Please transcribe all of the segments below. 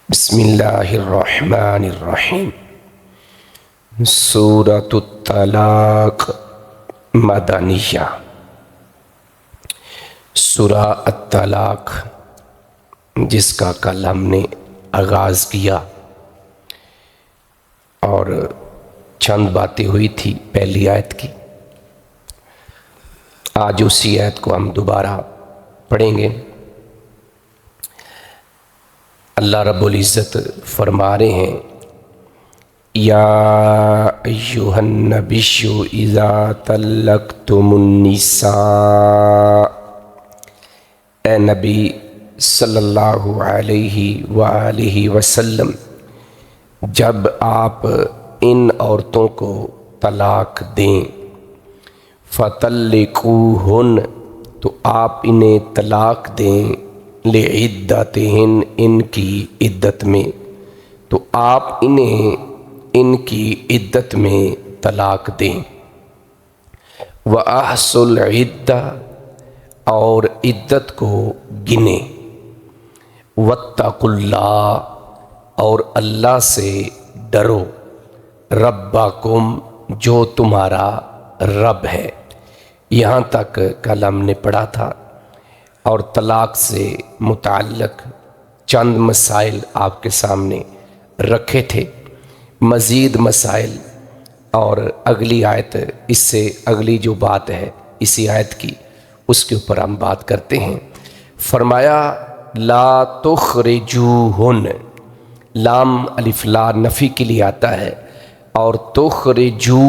بسم اللہ الرحمن الرحیم۔ سورۃ الطلاق مدنیہ۔ سورہ الطلاق جس کا کل ہم نے آغاز کیا اور چند باتیں ہوئی تھی پہلی آیت کی، آج اسی آیت کو ہم دوبارہ پڑھیں گے۔ اللہ رب العزت فرما رہے ہیں، یا ایھا النبی اذا طلقتم النساء، اے نبی صلی اللہ علیہ وآلہ وسلم، جب آپ ان عورتوں کو طلاق دیں، فطلقوہن، تو آپ انہیں طلاق دیں، لعدتہن، ان کی عدت میں، تو آپ انہیں ان کی عدت میں طلاق دیں۔ وَأَحْصُوا الْعِدَّةَ، اور عدت کو گنیں۔ وَاتَّقُوا اللَّهَ، اور اللہ سے ڈرو، ربکم، جو تمہارا رب ہے۔ یہاں تک کل ہم نے پڑھا تھا اور طلاق سے متعلق چند مسائل آپ کے سامنے رکھے تھے۔ مزید مسائل اور اگلی آیت، اس سے اگلی جو بات ہے اسی آیت کی، اس کے اوپر ہم بات کرتے ہیں۔ فرمایا لا تخرجوہن، لام الف لا نفی کے لیے آتا ہے، اور تخرجو،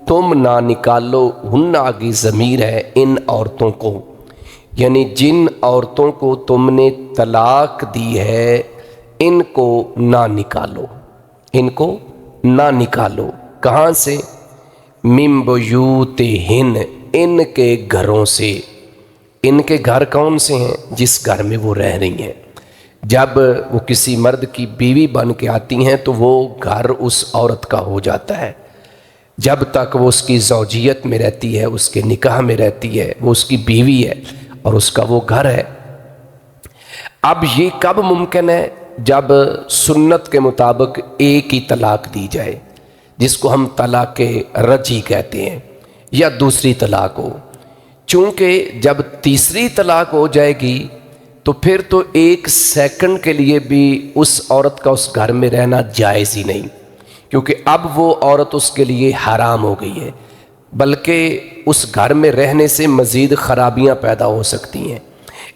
تم نہ نکالو، ہن آگے ضمیر ہے ان عورتوں کو، یعنی جن عورتوں کو تم نے طلاق دی ہے ان کو نہ نکالو، ان کو نہ نکالو۔ کہاں سے؟ من بیوتہن، ان کے گھروں سے۔ ان کے گھر کون سے ہیں؟ جس گھر میں وہ رہ رہی ہیں۔ جب وہ کسی مرد کی بیوی بن کے آتی ہیں تو وہ گھر اس عورت کا ہو جاتا ہے۔ جب تک وہ اس کی زوجیت میں رہتی ہے، اس کے نکاح میں رہتی ہے، وہ اس کی بیوی ہے اور اس کا وہ گھر ہے۔ اب یہ کب ممکن ہے؟ جب سنت کے مطابق ایک ہی طلاق دی جائے، جس کو ہم طلاق رجعی کہتے ہیں، یا دوسری طلاق ہو۔ چونکہ جب تیسری طلاق ہو جائے گی تو پھر تو ایک سیکنڈ کے لیے بھی اس عورت کا اس گھر میں رہنا جائز ہی نہیں، کیونکہ اب وہ عورت اس کے لیے حرام ہو گئی ہے، بلکہ اس گھر میں رہنے سے مزید خرابیاں پیدا ہو سکتی ہیں۔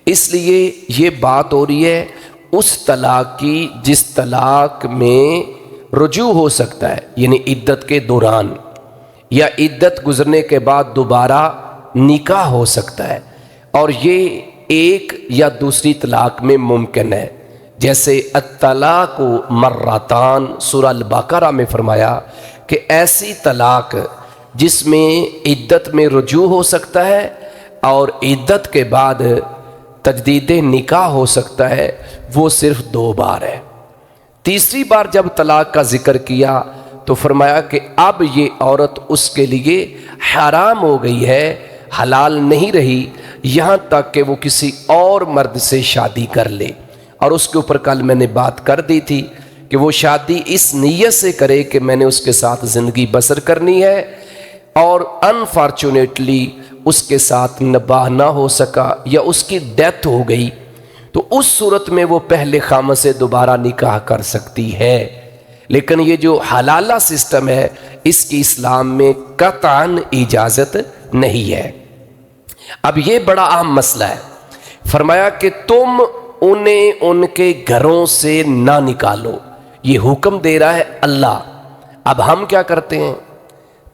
اس لیے یہ بات ہو رہی ہے اس طلاق کی جس طلاق میں رجوع ہو سکتا ہے، یعنی عدت کے دوران یا عدت گزرنے کے بعد دوبارہ نکاح ہو سکتا ہے، اور یہ ایک یا دوسری طلاق میں ممکن ہے۔ جیسے الطلاق مرتان، سورہ البقرہ میں فرمایا کہ ایسی طلاق جس میں عدت میں رجوع ہو سکتا ہے اور عدت کے بعد تجدید نکاح ہو سکتا ہے، وہ صرف 2 بار ہے۔ تیسری بار جب طلاق کا ذکر کیا تو فرمایا کہ اب یہ عورت اس کے لیے حرام ہو گئی ہے، حلال نہیں رہی، یہاں تک کہ وہ کسی اور مرد سے شادی کر لے۔ اور اس کے اوپر کل میں نے بات کر دی تھی کہ وہ شادی اس نیت سے کرے کہ میں نے اس کے ساتھ زندگی بسر کرنی ہے، اور انفارچونیٹلی اس کے ساتھ نباہ نہ ہو سکا یا اس کی ڈیتھ ہو گئی، تو اس صورت میں وہ پہلے خامد سے دوبارہ نکاح کر سکتی ہے۔ لیکن یہ جو حلالہ سسٹم ہے، اس کی اسلام میں قطعاً اجازت نہیں ہے۔ اب یہ بڑا اہم مسئلہ ہے۔ فرمایا کہ تم انہیں ان کے گھروں سے نہ نکالو، یہ حکم دے رہا ہے اللہ۔ اب ہم کیا کرتے ہیں؟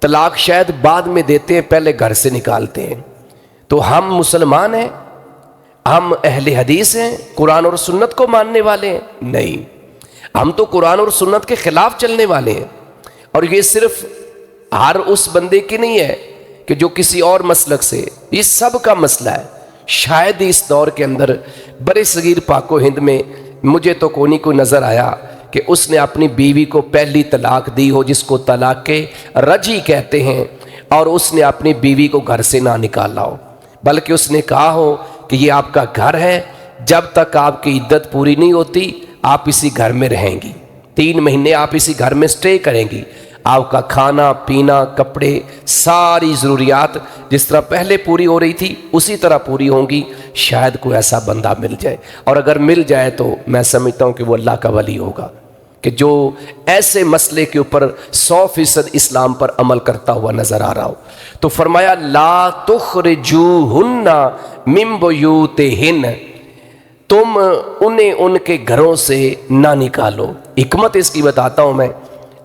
طلاق شاید بعد میں دیتے ہیں، پہلے گھر سے نکالتے ہیں۔ تو ہم مسلمان ہیں؟ ہم اہل حدیث ہیں؟ قرآن اور سنت کو ماننے والے ہیں؟ نہیں، ہم تو قرآن اور سنت کے خلاف چلنے والے ہیں۔ اور یہ صرف ہر اس بندے کی نہیں ہے کہ جو کسی اور مسلک سے، یہ سب کا مسئلہ ہے۔ شاید اس دور کے اندر برے صغیر پاک و ہند میں مجھے تو کوئی نظر آیا کہ اس نے اپنی بیوی کو پہلی طلاق دی ہو، جس کو طلاق رجعی کہتے ہیں، اور اس نے اپنی بیوی کو گھر سے نہ نکالا ہو، بلکہ اس نے کہا ہو کہ یہ آپ کا گھر ہے، جب تک آپ کی عدت پوری نہیں ہوتی آپ اسی گھر میں رہیں گی، 3 مہینے آپ اسی گھر میں سٹے کریں گی، آپ کا کھانا پینا کپڑے ساری ضروریات جس طرح پہلے پوری ہو رہی تھی اسی طرح پوری ہوں گی۔ شاید کوئی ایسا بندہ مل جائے، اور اگر مل جائے تو میں سمجھتا ہوں کہ وہ اللہ کا ولی ہوگا، کہ جو ایسے مسئلے کے اوپر 100% اسلام پر عمل کرتا ہوا نظر آ رہا ہو۔ تو فرمایا لا تخرجوہن من بیوتہن، تم انہیں ان کے گھروں سے نہ نکالو۔ حکمت اس کی بتاتا ہوں میں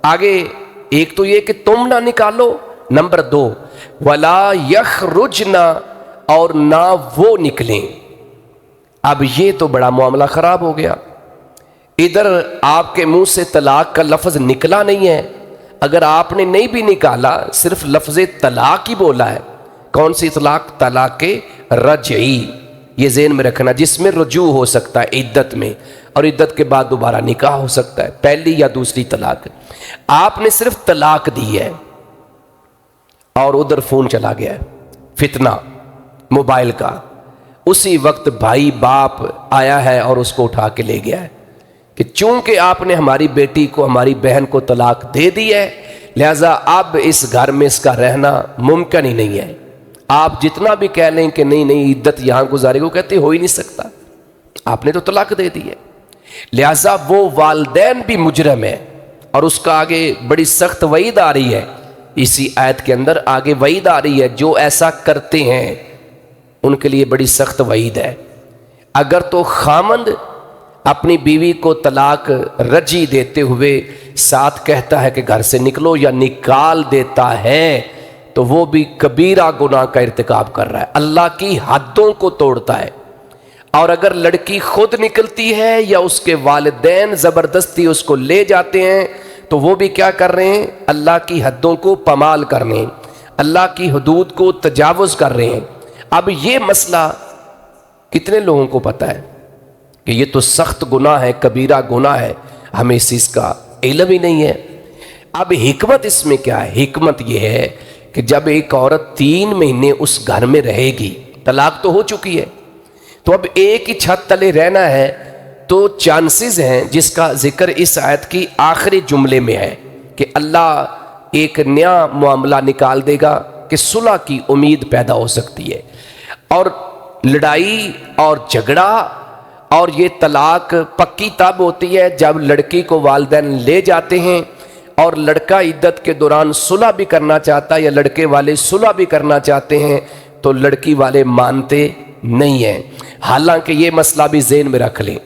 آگے، ایک تو یہ کہ تم نہ نکالو، نمبر 2 ولا یخرجن، اور نہ وہ نکلیں۔ اب یہ تو بڑا معاملہ خراب ہو گیا، ادھر آپ کے منہ سے طلاق کا لفظ نکلا نہیں ہے، اگر آپ نے نہیں بھی نکالا صرف لفظ طلاق ہی بولا ہے۔ کون سی طلاق؟ طلاق رجعی، یہ ذہن میں رکھنا، جس میں رجوع ہو سکتا ہے عدت میں، اور عدت کے بعد دوبارہ نکاح ہو سکتا ہے، پہلی یا دوسری طلاق۔ آپ نے صرف طلاق دی ہے اور ادھر فون چلا گیا ہے، فتنہ موبائل کا، اسی وقت بھائی باپ آیا ہے اور اس کو اٹھا کے لے گیا ہے کہ چونکہ آپ نے ہماری بیٹی کو ہماری بہن کو طلاق دے دی ہے، لہذا اب اس گھر میں اس کا رہنا ممکن ہی نہیں ہے۔ آپ جتنا بھی کہہ لیں کہ نہیں نہیں عدت یہاں گزارے گا، وہ کہتے ہو ہی نہیں سکتا، آپ نے تو طلاق دے دی ہے۔ لہذا وہ والدین بھی مجرم ہے، اور اس کا آگے بڑی سخت وعید آ رہی ہے، اسی آیت کے اندر آگے وعید آ رہی ہے، جو ایسا کرتے ہیں ان کے لیے بڑی سخت وعید ہے۔ اگر تو خامند اپنی بیوی کو طلاق رجی دیتے ہوئے ساتھ کہتا ہے کہ گھر سے نکلو، یا نکال دیتا ہے، تو وہ بھی کبیرہ گناہ کا ارتکاب کر رہا ہے، اللہ کی حدوں کو توڑتا ہے۔ اور اگر لڑکی خود نکلتی ہے یا اس کے والدین زبردستی اس کو لے جاتے ہیں، تو وہ بھی کیا کر رہے ہیں؟ اللہ کی حدوں کو پامال کر رہے ہیں، اللہ کی حدود کو تجاوز کر رہے ہیں۔ اب یہ مسئلہ کتنے لوگوں کو پتہ ہے کہ یہ تو سخت گناہ ہے، کبیرہ گناہ ہے، ہمیں اس چیز کا علم ہی نہیں ہے۔ اب حکمت اس میں کیا ہے؟ حکمت یہ ہے کہ جب ایک عورت 3 مہینے اس گھر میں رہے گی، طلاق تو ہو چکی ہے، تو اب ایک ہی چھت تلے رہنا ہے، تو چانسز ہیں، جس کا ذکر اس آیت کی آخری جملے میں ہے، کہ اللہ ایک نیا معاملہ نکال دے گا کہ صلح کی امید پیدا ہو سکتی ہے۔ اور لڑائی اور جھگڑا اور یہ طلاق پکی تب ہوتی ہے جب لڑکی کو والدین لے جاتے ہیں، اور لڑکا عدت کے دوران صلح بھی کرنا چاہتا ہے، یا لڑکے والے صلح بھی کرنا چاہتے ہیں، تو لڑکی والے مانتے نہیں ہیں۔ حالانکہ یہ مسئلہ بھی ذہن میں رکھ لیں،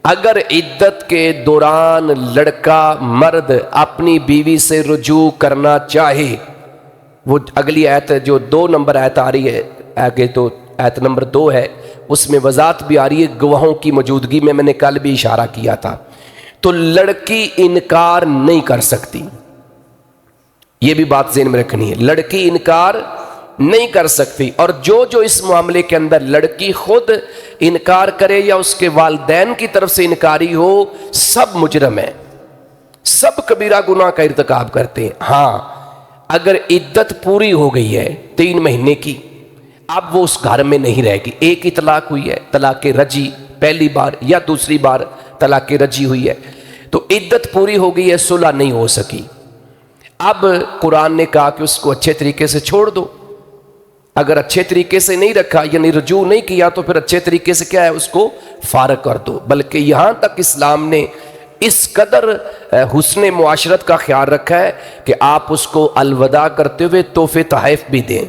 اگر عدت کے دوران لڑکا مرد اپنی بیوی سے رجوع کرنا چاہے، وہ اگلی آیت جو 2 نمبر آیت آ رہی ہے، آگے تو آیت نمبر 2 ہے، اس میں وضاحت بھی آ رہی ہے گواہوں کی موجودگی میں نے کل بھی اشارہ کیا تھا، تو لڑکی انکار نہیں کر سکتی، یہ بھی بات ذہن میں رکھنی ہے، لڑکی انکار نہیں کر سکتی۔ اور جو اس معاملے کے اندر لڑکی خود انکار کرے یا اس کے والدین کی طرف سے انکاری ہو، سب مجرم ہیں، سب کبیرہ گناہ کا ارتکاب کرتے ہیں۔ ہاں اگر عدت پوری ہو گئی ہے 3 مہینے کی، اب وہ اس گھر میں نہیں رہے گی، ایک ہی طلاق ہوئی ہے، طلاق رجی، پہلی بار یا دوسری بار طلاق رجی ہوئی ہے، تو عدت پوری ہو گئی ہے، صلح نہیں ہو سکی۔ اب قرآن نے کہا کہ اس کو اچھے طریقے سے چھوڑ دو، اگر اچھے طریقے سے نہیں رکھا یعنی رجوع نہیں کیا، تو پھر اچھے طریقے سے کیا ہے، اس کو فارغ کر دو۔ بلکہ یہاں تک اسلام نے اس قدر حسن معاشرت کا خیال رکھا ہے کہ آپ اس کو الوداع کرتے ہوئے تحفے تحائف بھی دیں۔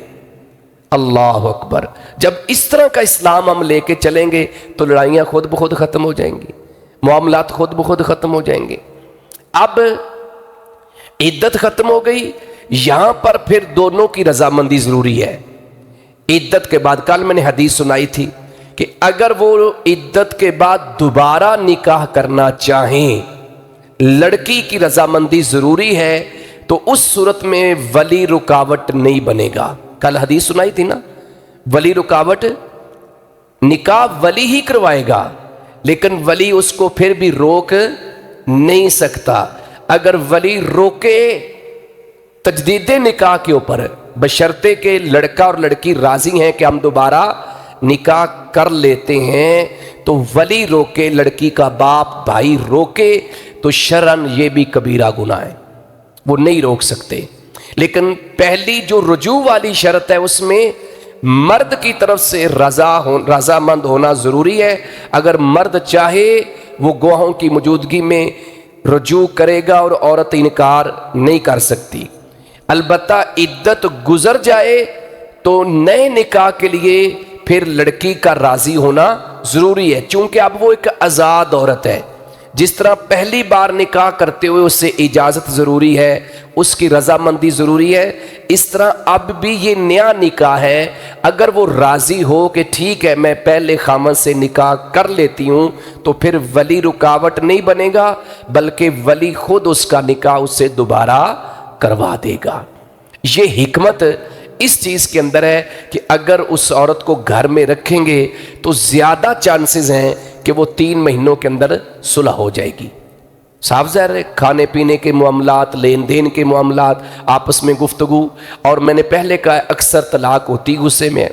اللہ اکبر! جب اس طرح کا اسلام ہم لے کے چلیں گے تو لڑائیاں خود بخود ختم ہو جائیں گی، معاملات خود بخود ختم ہو جائیں گے۔ اب عدت ختم ہو گئی، یہاں پر پھر دونوں کی رضامندی ضروری ہے۔ عدت کے بعد کل میں نے حدیث سنائی تھی کہ اگر وہ عدت کے بعد دوبارہ نکاح کرنا چاہیں، لڑکی کی رضامندی ضروری ہے، تو اس صورت میں ولی رکاوٹ نہیں بنے گا۔ کل حدیث سنائی تھی نا، ولی رکاوٹ، نکاح ولی ہی کروائے گا، لیکن ولی اس کو پھر بھی روک نہیں سکتا۔ اگر ولی روکے تجدید نکاح کے اوپر، بشرطے کہ لڑکا اور لڑکی راضی ہیں کہ ہم دوبارہ نکاح کر لیتے ہیں تو ولی روکے، لڑکی کا باپ بھائی روکے تو شرعن یہ بھی کبیرہ گناہ ہے، وہ نہیں روک سکتے۔ لیکن پہلی جو رجوع والی شرط ہے اس میں مرد کی طرف سے رضامند ہونا ضروری ہے۔ اگر مرد چاہے وہ گواہوں کی موجودگی میں رجوع کرے گا اور عورت انکار نہیں کر سکتی۔ البتہ عدت گزر جائے تو نئے نکاح کے لیے پھر لڑکی کا راضی ہونا ضروری ہے، چونکہ اب وہ ایک آزاد عورت ہے۔ جس طرح پہلی بار نکاح کرتے ہوئے اس سے اجازت ضروری ہے، اس کی رضامندی ضروری ہے، اس طرح اب بھی یہ نیا نکاح ہے۔ اگر وہ راضی ہو کہ ٹھیک ہے میں پہلے خامن سے نکاح کر لیتی ہوں تو پھر ولی رکاوٹ نہیں بنے گا، بلکہ ولی خود اس کا نکاح اس سے دوبارہ کروا دے گا۔ یہ حکمت اس چیز کے اندر ہے کہ اگر اس عورت کو گھر میں رکھیں گے تو زیادہ چانسز ہیں کہ وہ 3 مہینوں کے اندر صلح ہو جائے گی۔ صاف ظاہر ہے کھانے پینے کے معاملات، لین دین کے معاملات، آپس میں گفتگو، اور میں نے پہلے کہا اکثر طلاق ہوتی غصے میں ہے۔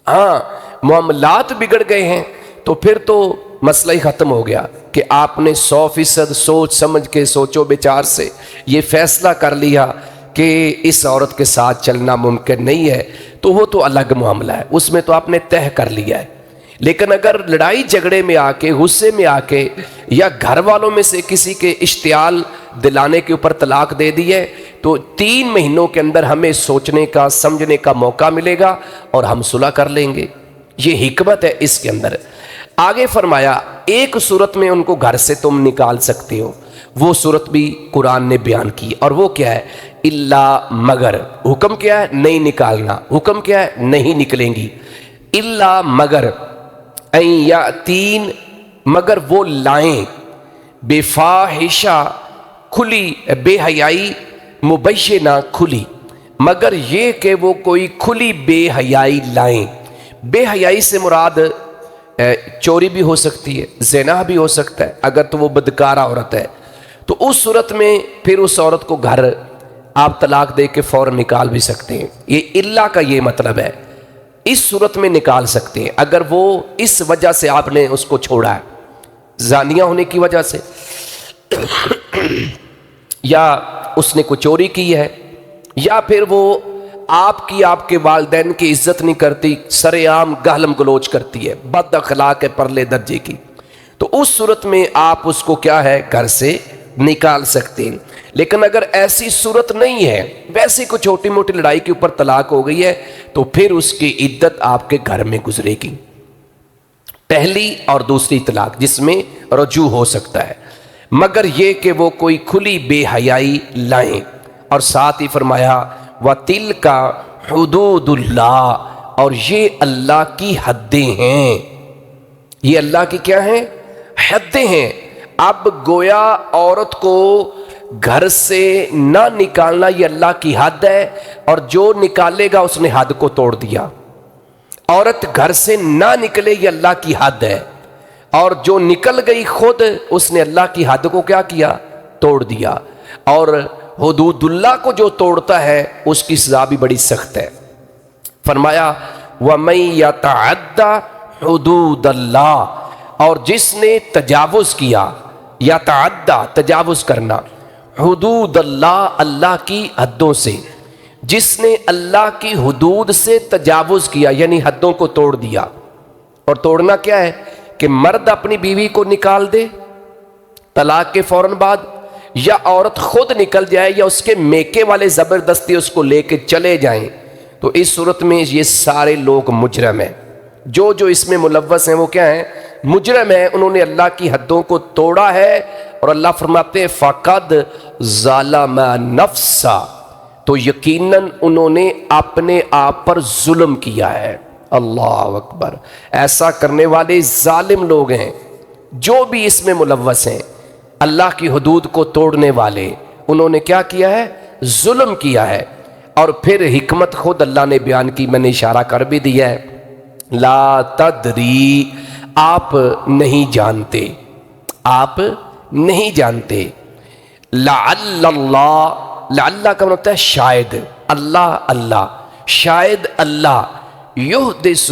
ہاں معاملات بگڑ گئے ہیں تو پھر تو مسئلہ ہی ختم ہو گیا کہ آپ نے 100% سوچ سمجھ کے سوچو بچار سے یہ فیصلہ کر لیا کہ اس عورت کے ساتھ چلنا ممکن نہیں ہے، تو وہ تو الگ معاملہ ہے، اس میں تو آپ نے طے کر لیا ہے۔ لیکن اگر لڑائی جھگڑے میں آ کے، غصے میں آ کے، یا گھر والوں میں سے کسی کے اشتعال دلانے کے اوپر طلاق دے دی ہے تو 3 مہینوں کے اندر ہمیں سوچنے کا، سمجھنے کا موقع ملے گا اور ہم صلح کر لیں گے۔ یہ حکمت ہے اس کے اندر۔ آگے فرمایا ایک صورت میں ان کو گھر سے تم نکال سکتے ہو، وہ صورت بھی قرآن نے بیان کی، اور وہ کیا ہے؟ الا مگر، حکم کیا ہے؟ نہیں نکالنا، حکم کیا ہے؟ نہیں نکلیں گی۔ الا مگر این یاتین، مگر وہ لائیں، بفاحشہ، کھلی بے حیائی، مبینہ کھلی، مگر یہ کہ وہ کوئی کھلی بے حیائی لائیں۔ بے حیائی سے مراد چوری بھی ہو سکتی ہے، زنا بھی ہو سکتا ہے اگر تو وہ بدکارہ عورت ہے، تو اس صورت میں پھر اس عورت کو گھر آپ طلاق دے کے فوراً نکال بھی سکتے ہیں۔ یہ اللہ کا یہ مطلب ہے، اس صورت میں نکال سکتے ہیں اگر وہ اس وجہ سے آپ نے اس کو چھوڑا ہے، زانیہ ہونے کی وجہ سے، یا اس نے کوئی چوری کی ہے، یا پھر وہ آپ کے والدین کی عزت نہیں کرتی، سر عام گالم گلوچ کرتی ہے، بد اخلاق ہے پرلے درجے کی، تو اس صورت میں آپ اس کو کیا ہے؟ گھر سے نکال سکتے ہیں۔ لیکن اگر ایسی صورت نہیں ہے، ویسے کوئی چھوٹی موٹی لڑائی کے اوپر طلاق ہو گئی ہے تو پھر اس کی عدت آپ کے گھر میں گزرے گی، پہلی اور دوسری طلاق جس میں رجوع ہو سکتا ہے، مگر یہ کہ وہ کوئی کھلی بے حیائی لائیں۔ اور ساتھ ہی فرمایا وَتِلْكَ حُدُودُ اللَّهِ، اور یہ اللہ کی حدیں ہیں، یہ اللہ کی کیا ہیں؟ حدیں ہیں۔ اب گویا عورت کو گھر سے نہ نکالنا یہ اللہ کی حد ہے، اور جو نکالے گا اس نے حد کو توڑ دیا۔ عورت گھر سے نہ نکلے یہ اللہ کی حد ہے، اور جو نکل گئی خود اس نے اللہ کی حد کو کیا کیا؟ توڑ دیا۔ اور حدود اللہ کو جو توڑتا ہے اس کی سزا بھی بڑی سخت ہے۔ فرمایا وَمَن يَتَعَدَّ حُدُودَ اللَّهِ، اور جس نے تجاوز کیا، یتعدی تجاوز کرنا، حدود اللہ اللہ کی حدوں سے، جس نے اللہ کی حدود سے تجاوز کیا یعنی حدوں کو توڑ دیا۔ اور توڑنا کیا ہے؟ کہ مرد اپنی بیوی کو نکال دے طلاق کے فوراً بعد، یا عورت خود نکل جائے، یا اس کے میکے والے زبردستی اس کو لے کے چلے جائیں، تو اس صورت میں یہ سارے لوگ مجرم ہیں۔ جو اس میں ملوث ہیں وہ کیا ہیں؟ مجرم ہیں، انہوں نے اللہ کی حدوں کو توڑا ہے۔ اور اللہ فرماتے ہیں فَقَدْ ظَلَمَ نَفْسَ، تو یقیناً انہوں نے اپنے آپ پر ظلم کیا ہے۔ اللہ اکبر، ایسا کرنے والے ظالم لوگ ہیں جو بھی اس میں ملوث ہیں، اللہ کی حدود کو توڑنے والے، انہوں نے کیا کیا ہے؟ ظلم کیا ہے۔ اور پھر حکمت خود اللہ نے بیان کی، میں نے اشارہ کر بھی دیا ہے، لا تدری، آپ نہیں جانتے، آپ نہیں جانتے، لعل اللہ، لعل کا مطلب ہے شاید، اللہ اللہ، شاید اللہ، یحدث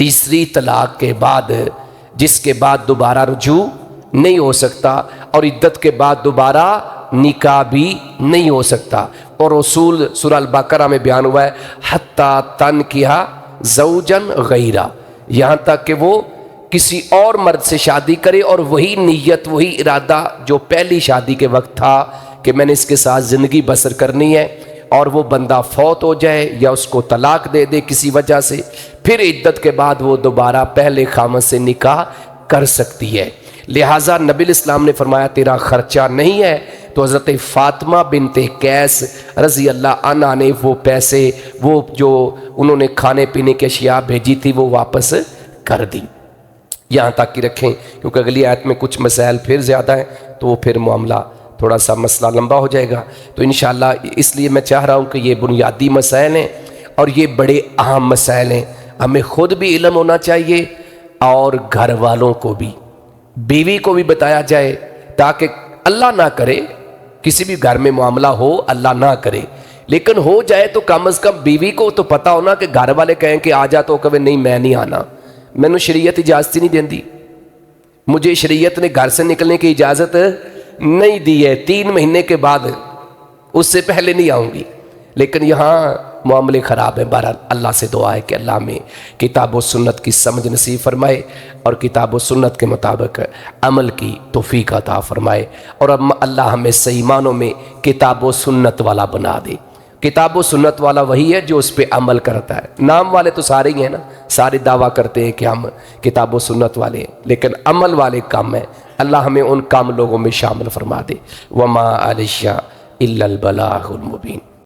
تیسری طلاق کے بعد جس کے بعد دوبارہ رجوع نہیں ہو سکتا، اور عدت کے بعد دوبارہ نکاح بھی نہیں ہو سکتا۔ اور رسول سورہ البقرہ میں بیان ہوا ہے حتیٰ تنکحا زوجن غیرہ، یہاں تک کہ وہ کسی اور مرد سے شادی کرے اور وہی نیت وہی ارادہ جو پہلی شادی کے وقت تھا کہ میں نے اس کے ساتھ زندگی بسر کرنی ہے، اور وہ بندہ فوت ہو جائے یا اس کو طلاق دے دے کسی وجہ سے، پھر عدت کے بعد وہ دوبارہ پہلے خامد سے نکاح کر سکتی ہے۔ لہٰذا نبی الاسلام نے فرمایا تیرا خرچہ نہیں ہے، تو حضرت فاطمہ بنت قیس رضی اللہ عنہ نے وہ پیسے، وہ جو انہوں نے کھانے پینے کی اشیاء بھیجی تھی وہ واپس کر دی۔ یہاں تک کی رکھیں کیونکہ اگلی آیت میں کچھ مسائل پھر زیادہ ہیں، تو وہ پھر معاملہ تھوڑا سا مسئلہ لمبا ہو جائے گا۔ تو انشاءاللہ اس لیے میں چاہ رہا ہوں کہ یہ بنیادی مسائل ہیں اور یہ بڑے اہم مسائل ہیں، ہمیں خود بھی علم ہونا چاہیے اور گھر والوں کو بھی، بیوی کو بھی بتایا جائے، تاکہ اللہ نہ کرے کسی بھی گھر میں معاملہ ہو، اللہ نہ کرے، لیکن ہو جائے تو کم از کم بیوی کو تو پتہ ہونا کہ گھر والے کہیں کہ آ جا تو کہے نہیں میں نہیں آنا، میں نے شریعت اجازت ہی نہیں دیندی، مجھے شریعت نے گھر سے نکلنے کی اجازت نہیں دی ہے، 3 مہینے کے بعد، اس سے پہلے نہیں آؤں گی۔ لیکن یہاں معاملے خراب ہیں۔ بہرحال اللہ سے دعا ہے کہ اللہ میں کتاب و سنت کی سمجھ نصیب فرمائے اور کتاب و سنت کے مطابق عمل کی توفیق عطا فرمائے، اور اللہ ہمیں صحیح معنوں میں کتاب و سنت والا بنا دے۔ کتاب و سنت والا وہی ہے جو اس پہ عمل کرتا ہے۔ نام والے تو سارے ہی ہیں نا، سارے دعویٰ کرتے ہیں کہ ہم کتاب و سنت والے ہیں، لیکن عمل والے کم ہیں۔ اللہ ہمیں ان کام لوگوں میں شامل فرما دے۔ وما علیہ الا البلاغ المبین۔